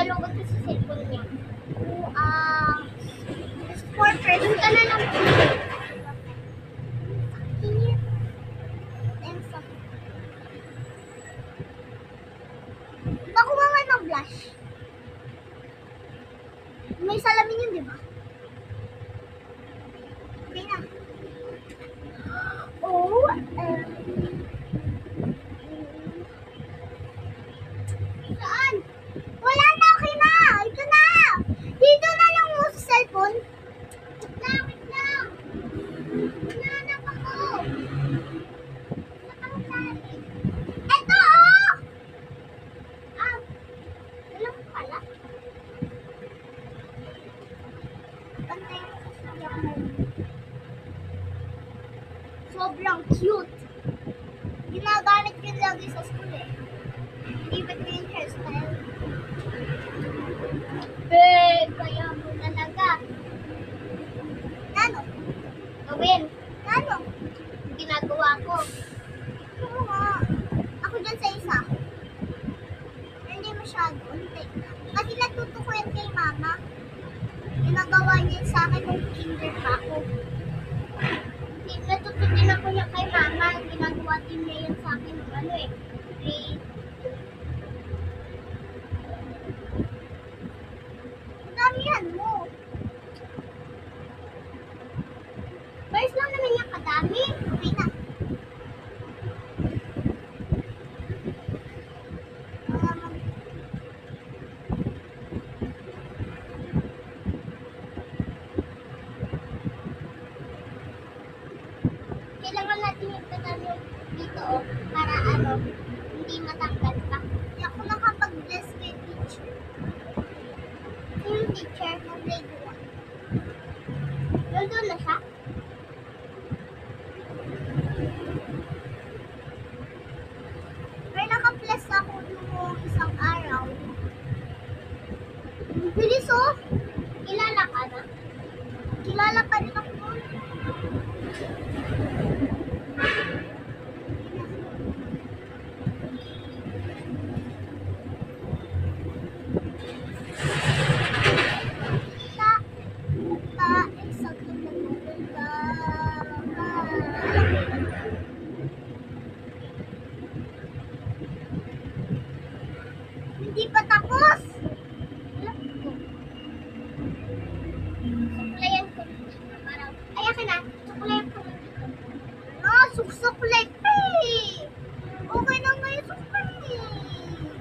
nalungkot ko sa cellphone niya. Fortress. Doon ka na lang. Sakit. And sakit. Nakuha nga ng blush. May salamin yun, di ba? Okay na. Saan? Wala na, okay na. Ito na. Dito na lang mo sa cellphone. Wait lang. Hinahanap ako. Ito, oh! Alam ko pala. Pantay ko sa sabi ako. Sobrang cute. Ginagamit ko lagi sa school eh. Iba't ko yung hairstyle. Kaya mo talaga. Nano? Gawin. Nano? Ginagawa ko. Oo nga. Ako dyan sa isa. Hindi masyado. Kasi natuto ko yan kay mama. Ginagawa niya sa akin nung kinder pa ako. Natuto din ako yan kay mama. Ginagawa din niya yan sa akin. Ano eh. Damihan mo. First lang naman yung kadami. Okay na. Kailangan natin yung kadami dito para hindi matanggal pa. Hindi ako nakapag-bless kay teacher. Yung teacher ng grade 1. Nandun na siya? Pero naka-bless ako nung isang araw. Bilis oh!